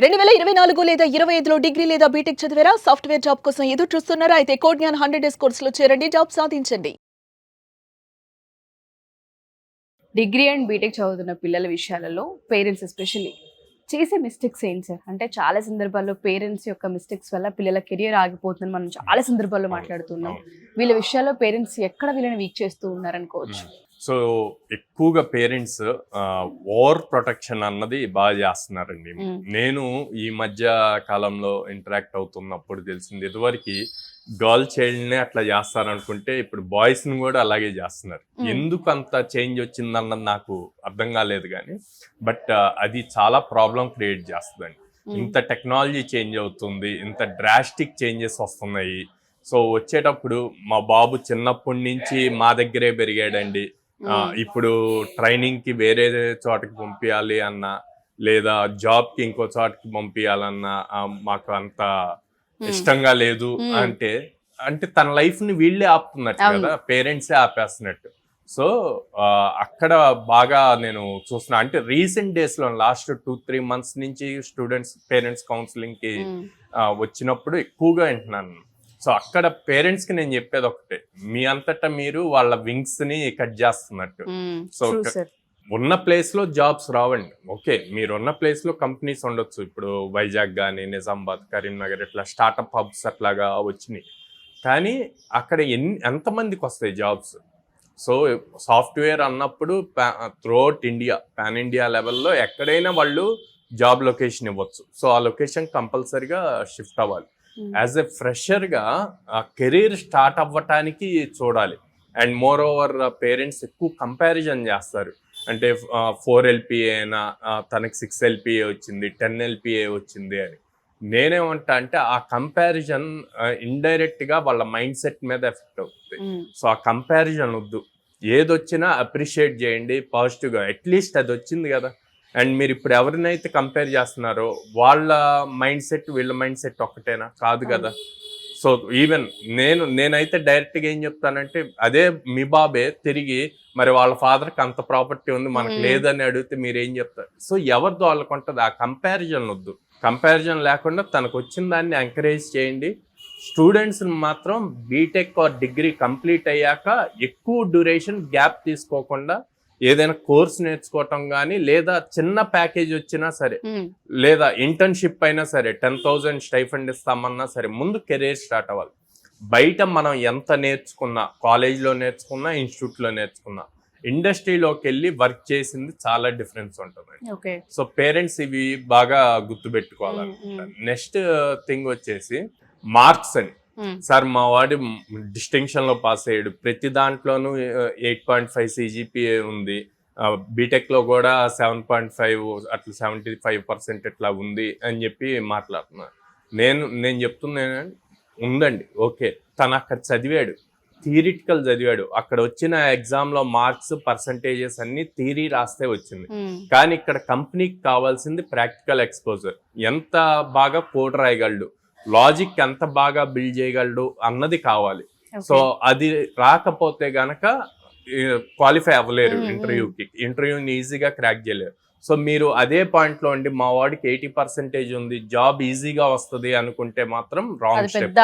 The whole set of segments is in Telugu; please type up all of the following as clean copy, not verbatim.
2024 లేదా 25లో డిగ్రీ లేదా బీటెక్ చదివారా? సాఫ్ట్‌వేర్ జాబ్ కోసం ఎదురు చూస్తున్నారా? అయితే కోడ్‌జ్ఞాన్ 100 డేస్ కోర్సులో చేరండి. జాబ్ సాధించండి. డిగ్రీ అండ్ బీటెక్ చదువుతున్న పిల్లల విషయాలలో పేరెంట్స్ ఎస్పెషల్లీ చేసే మిస్టేక్స్ ఏంటి సార్? అంటే చాలా సందర్భాల్లో పేరెంట్స్ యొక్క మిస్టేక్స్ వల్ల పిల్లల కెరియర్ ఆగిపోతుందని మనం చాలా సందర్భాల్లో మాట్లాడుతున్నాం. అవును. వీళ్ళ విషయాల్లో పేరెంట్స్ ఎక్కడ వీళ్ళని వీక్ చేస్తూ ఉన్నారనుకోవచ్చు. సో ఎక్కువగా పేరెంట్స్ ఓవర్ ప్రొటెక్షన్ అన్నది బాగా చేస్తున్నారండి. నేను ఈ మధ్య కాలంలో ఇంటరాక్ట్ అవుతున్నప్పుడు తెలిసింది, ఇదివరకు గర్ల్ చైల్డ్నే అట్లా చేస్తారనుకుంటే ఇప్పుడు బాయ్స్ని కూడా అలాగే చేస్తున్నారు. ఎందుకు అంత చేంజ్ వచ్చిందన్నది నాకు అర్థం కాలేదు, కానీ బట్ అది చాలా ప్రాబ్లం క్రియేట్ చేస్తుందండి. ఇంత టెక్నాలజీ చేంజ్ అవుతుంది, ఇంత డ్రాస్టిక్ చేంజెస్ వస్తున్నాయి. సో వచ్చేటప్పుడు మా బాబు చిన్నప్పటి నుంచి మా దగ్గరే పెరిగాడండి. ఇప్పుడు ట్రైనింగ్ కి వేరే చోటకి పంపించాలి అన్నా, లేదా జాబ్ కి ఇంకో చోటకి పంపించాలన్నా మాకు అంత ఇష్టంగా లేదు అంటే అంటే తన లైఫ్ ని వీళ్ళే ఆపుతున్నట్టు కదా, పేరెంట్సే ఆపేస్తున్నట్టు. సో అక్కడ బాగా నేను చూస్తున్నా. అంటే రీసెంట్ డేస్ లో లాస్ట్ 2-3 months నుంచి స్టూడెంట్స్ పేరెంట్స్ కౌన్సిలింగ్ కి వచ్చినప్పుడు ఎక్కువగా వింటున్నాను. సో అక్కడ పేరెంట్స్ కి నేను చెప్పేది ఒకటే, మీ అంతటా మీరు వాళ్ళ వింగ్స్ ని కట్ చేస్తున్నట్టు. సో ఉన్న ప్లేస్ లో జాబ్స్ రావండి. ఓకే, మీరు ఉన్న ప్లేస్ లో కంపెనీస్ ఉండొచ్చు. ఇప్పుడు వైజాగ్ కానీ, నిజామాబాద్, కరీంనగర్ ఇట్లా స్టార్ట్అప్ హబ్స్ అట్లాగా వచ్చినాయి. కానీ అక్కడ ఎంతమందికి వస్తాయి జాబ్స్? సో సాఫ్ట్వేర్ అన్నప్పుడు త్రూఅవుట్ ఇండియా, పాన్ ఇండియా లెవెల్లో ఎక్కడైనా వాళ్ళు జాబ్ లొకేషన్ ఇవ్వచ్చు. సో ఆ లొకేషన్ కంపల్సరీగా షిఫ్ట్ అవ్వాలి. యాజ్ ఎ ఫ్రెషర్గా కెరీర్ స్టార్ట్ అవ్వటానికి చూడాలి. అండ్ మోర్ ఓవర్ పేరెంట్స్ ఎక్కువ కంపారిజన్ చేస్తారు. అంటే 4 LPA అయినా తనకి 6 LPA వచ్చింది, 10 LPA వచ్చింది అని. నేనేమంటా అంటే ఆ కంపారిజన్ ఇండైరెక్ట్గా వాళ్ళ మైండ్ సెట్ మీద ఎఫెక్ట్ అవుతుంది. సో ఆ కంపారిజన్ వద్దు. ఏదొచ్చినా అప్రిషియేట్ చేయండి పాజిటివ్గా. అట్లీస్ట్ అది వచ్చింది కదా. అండ్ మీరు ఇప్పుడు ఎవరినైతే కంపేర్ చేస్తున్నారో వాళ్ళ మైండ్ సెట్ వీళ్ళ మైండ్ సెట్ ఒక్కటేనా? కాదు కదా. సో ఈవెన్ నేనైతే డైరెక్ట్గా ఏం చెప్తానంటే, అదే మీ బాబే తిరిగి మరి వాళ్ళ ఫాదర్కి అంత ప్రాపర్టీ ఉంది మనకు లేదని అడిగితే మీరు ఏం చెప్తారు? సో ఎవరితో వాళ్ళకు ఉంటుంది. ఆ కంపారిజన్ వద్దు. కంపారిజన్ లేకుండా తనకు వచ్చిన దాన్ని ఎంకరేజ్ చేయండి. స్టూడెంట్స్ని మాత్రం బీటెక్ ఆర్ డిగ్రీ కంప్లీట్ అయ్యాక ఎక్కువ డ్యూరేషన్ గ్యాప్ తీసుకోకుండా ఏదైనా కోర్స్ నేర్చుకోవటం కానీ, లేదా చిన్న ప్యాకేజ్ వచ్చినా సరే, లేదా ఇంటర్న్షిప్ అయినా సరే 10,000 స్టైఫండ్ ఇస్తామన్నా సరే ముందు కెరీర్ స్టార్ట్ అవ్వాలి. బయట మనం ఎంత నేర్చుకున్నా, కాలేజ్లో నేర్చుకున్నా, ఇన్స్టిట్యూట్లో నేర్చుకున్నా, ఇండస్ట్రీలోకి వెళ్ళి వర్క్ చేసింది చాలా డిఫరెన్స్ ఉంటుంది. సో పేరెంట్స్ ఇవి బాగా గుర్తుపెట్టుకోవాలనుకుంటాను. నెక్స్ట్ థింగ్ వచ్చేసి మార్క్స్ అని. సార్ మా వాడు డిస్టింక్షన్ లో పాస్ అయ్యాడు, ప్రతి దాంట్లోనూ 8.5 CGPA ఉంది, బీటెక్ లో కూడా 7.5 అట్లా 75% ఇట్లా ఉంది అని చెప్పి మాట్లాడుతున్నారు. నేను చెప్తున్నా ఉందండి, ఓకే, తను అక్కడ చదివాడు, థియరిటికల్ చదివాడు, అక్కడ వచ్చిన ఎగ్జామ్ లో మార్క్స్ పర్సంటేజెస్ అన్ని థియరీ రాస్తే వచ్చింది. కానీ ఇక్కడ కంపెనీకి కావాల్సింది ప్రాక్టికల్ ఎక్స్పోజర్. ఎంత బాగా కోడ్ రాయగలడు, లాజిక్ ఎంత బాగా బిల్డ్ చేయగలడు అన్నది కావాలి. సో అది రాకపోతే గనక క్వాలిఫై అవ్వలేరు ఇంటర్వ్యూకి. ఇంటర్వ్యూని ఈజీగా క్రాక్ చేయలేరు. సో మీరు అదే పాయింట్ లో ఉండి మా వాడికి 80% ఉంది, జాబ్ ఈజీగా వస్తుంది అనుకుంటే మాత్రం రాంగ్ స్టెప్,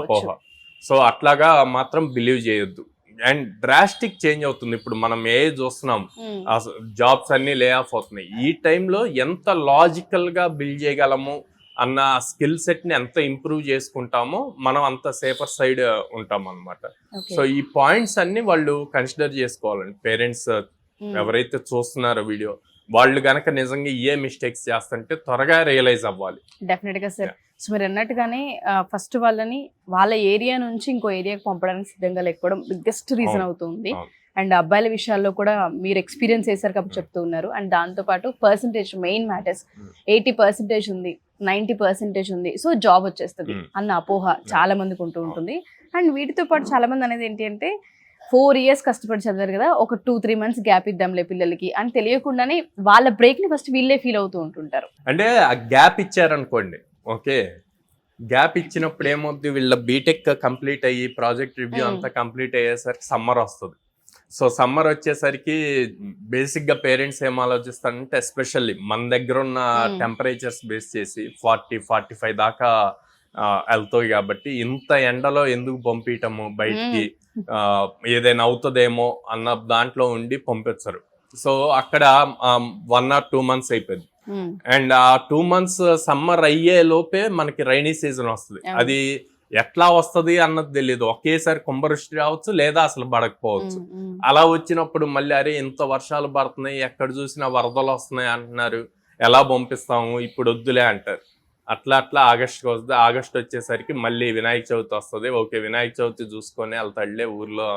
అపోహ. సో అట్లాగా మాత్రం బిలీవ్ చేయొద్దు. అండ్ డ్రాస్టిక్ చేంజ్ అవుతుంది. ఇప్పుడు మనం చూస్తున్నాం, జాబ్స్ అన్ని లే ఆఫ్ అవుతున్నాయి. ఈ టైంలో ఎంత లాజికల్ గా బిల్డ్ చేయగలము అన్న స్కిల్ సెట్ ని ఎంత ఇంప్రూవ్ చేసుకుంటామో మనం అంత సేఫర్ సైడ్ ఉంటాం అన్నమాట. సో ఈ పాయింట్స్ అన్ని వాళ్ళు కన్సిడర్ చేసుకోవాలండి. పేరెంట్స్ ఎవరైతే చూస్తున్నారో వీడియో, వాళ్ళు గనక నిజంగా ఏ మిస్టేక్స్ చేస్తుంటే త్వరగా రియలైజ్ అవ్వాలి. డెఫినెట్ గా సార్. సో మీరు అన్నట్టుగానే ఫస్ట్ వాళ్ళని వాళ్ళ ఏరియా నుంచి ఇంకో ఏరియాకి పంపడానికి సిద్ధంగా లేకపోవడం బిగ్గెస్ట్ రీజన్ అవుతుంది. అండ్ అబ్బాయిల విషయాల్లో కూడా మీరు ఎక్స్పీరియన్స్ చేశారు కాబట్టి చెప్తూ ఉన్నారు. అండ్ దాంతోపాటు పర్సంటేజ్ మెయిన్ మ్యాటర్స్. 80% ఉంది, 90% ఉంది, సో జాబ్ వచ్చేస్తుంది అన్న అపోహ చాలా మందికి ఉంటూ ఉంటుంది. అండ్ వీటితో పాటు చాలా మంది అనేది ఏంటి అంటే 4 years కష్టపడి చదివారు కదా, ఒక 2-3 months గ్యాప్ ఇద్దాంలే పిల్లలకి అని తెలియకుండానే వాళ్ళ బ్రేక్ ని ఫస్ట్ వీళ్ళే ఫీల్ అవుతూ ఉంటుంటారు. అంటే ఆ గ్యాప్ ఇచ్చారనుకోండి, ఓకే, గ్యాప్ ఇచ్చినప్పుడు ఏమవుద్ది, వీళ్ళ బీటెక్ కంప్లీట్ అయ్యి ప్రాజెక్ట్ రివ్యూ అంతా కంప్లీట్ అయ్యేసరికి సమ్మర్ వస్తుంది. సో సమ్మర్ వచ్చేసరికి బేసిక్ గా పేరెంట్స్ ఏం ఆలోచిస్తారంటే ఎస్పెషల్లీ మన దగ్గర ఉన్న టెంపరేచర్స్ బేస్ చేసి 40-45 దాకా వెళ్తాయి కాబట్టి ఇంత ఎండలో ఎందుకు పంపించటము బయటికి, ఏదైనా అవుతుందేమో అన్న దాంట్లో ఉండి పంపించరు. సో అక్కడ 1 or 2 months అయిపోయింది. అండ్ ఆ 2 months సమ్మర్ అయ్యే లోపే మనకి రైనీ సీజన్ వస్తుంది. అది ఎట్లా వస్తది అన్నది తెలియదు. ఒకేసారి కుంభవృష్టి రావచ్చు, లేదా అసలు పడకపోవచ్చు. అలా వచ్చినప్పుడు మళ్ళీ అరే ఇంత వర్షాలు పడుతున్నాయి, ఎక్కడ చూసినా వరదలు వస్తున్నాయి అంటున్నారు, ఎలా పంపిస్తాము, ఇప్పుడు వద్దులే అంటారు. అట్లా ఆగస్ట్కి వస్తుంది. ఆగస్ట్ వచ్చేసరికి మళ్ళీ వినాయక చవితి వస్తుంది. ఓకే వినాయక చవితి చూసుకొని వెళ్తాడులే, ఊర్లో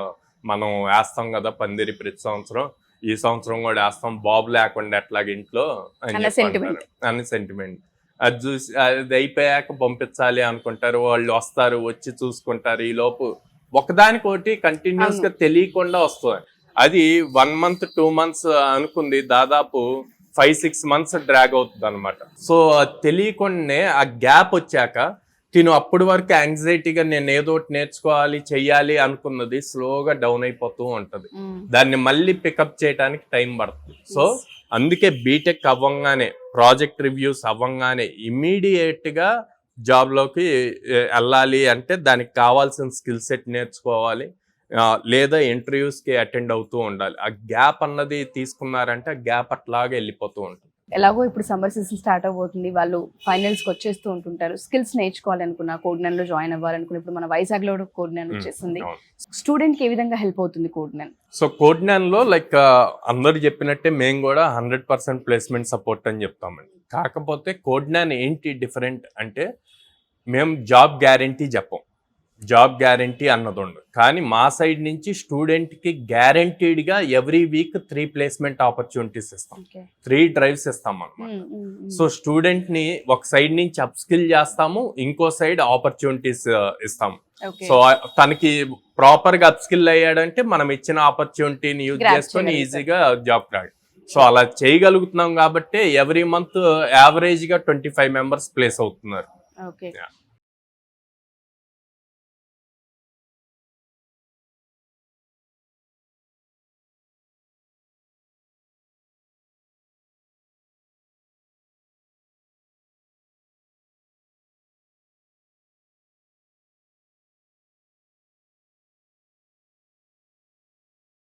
మనం వేస్తాం కదా పందిరి ప్రతి సంవత్సరం, ఈ సంవత్సరం కూడా వేస్తాం, బాబు లేకుండా ఎట్లాగ ఇంట్లో అని సెంటిమెంట్. అది చూసి అది అయిపోయాక పంపించాలి అనుకుంటారు. వాళ్ళు వస్తారు, వచ్చి చూసుకుంటారు. ఈ లోపు ఒకదానికోటి కంటిన్యూస్ గా తెలియకుండా వస్తుంది. అది 1 month 2 months అనుకుంది, దాదాపు 5-6 months డ్రాగ్ అవుతుంది అనమాట. సో తెలియకుండానే ఆ గ్యాప్ వచ్చాక తిను అప్పటి వరకు యాంగ్జైటీగా నేను ఏదో ఒకటి నేర్చుకోవాలి చెయ్యాలి అనుకున్నది స్లోగా డౌన్ అయిపోతూ ఉంటది. దాన్ని మళ్ళీ పికప్ చేయడానికి టైం పడుతుంది. సో అందుకే బీటెక్ అవ్వంగానే, ప్రాజెక్ట్ రివ్యూస్ అవ్వంగానే ఇమ్మీడియట్ గా జాబ్ లోకి వెళ్ళాలి అంటే దానికి కావాల్సిన స్కిల్ సెట్ నేర్చుకోవాలి, లేదా ఇంటర్వ్యూస్ కి అటెండ్ అవుతూ ఉండాలి. ఆ గ్యాప్ అన్నది తీసుకున్నారంటే ఆ గ్యాప్ అట్లాగే వెళ్ళిపోతూ ఉంటుంది. ఎలాగో ఇప్పుడు సమ్మర్ సీజన్ స్టార్ట్ అవబోతుంది, వాళ్ళు ఫైనల్స్ కి వచ్చేస్తూ ఉంటుంటారు. స్కిల్స్ నేర్చుకోవాలనుకున్నా, కోడ్9 లో జాయిన్ అవ్వాలనుకున్నా, ఇప్పుడు మన వైజాగ్ లో కోడ్9 వచ్చేసింది. స్టూడెంట్ కి ఏ విధంగా హెల్ప్ అవుతుంది కోడ్9? సో కోడ్9 లో లైక్ అందరు చెప్పినట్టే మేము కూడా 100% ప్లేస్మెంట్ సపోర్ట్ అని చెప్తామండి. కాకపోతే కోడ్9 ఏంటి డిఫరెంట్ అంటే మేము జాబ్ గ్యారంటీ చెప్పం, జాబ్ గ్యారంటీ అన్నది ఉండదు. కానీ మా సైడ్ నుంచి స్టూడెంట్ కి గ్యారంటీడ్ గా ఎవ్రీ వీక్ 3 ప్లేస్మెంట్ ఆపర్చునిటీస్ ఇస్తాం, 3 drives ఇస్తాం అన్నమాట. సో స్టూడెంట్ ని ఒక సైడ్ నుంచి అప్ స్కిల్ చేస్తాము, ఇంకో సైడ్ ఆపర్చునిటీస్ ఇస్తాము. సో తనకి ప్రాపర్ గా అప్ స్కిల్ అయ్యాడంటే మనం ఇచ్చిన ఆపర్చునిటీని యూజ్ చేసుకొని ఈజీగా జాబ్ క్రాక్. సో అలా చేయగలుగుతున్నాం కాబట్టి ఎవ్రీ మంత్ యావరేజ్ గా 25 members ప్లేస్ అవుతున్నారు.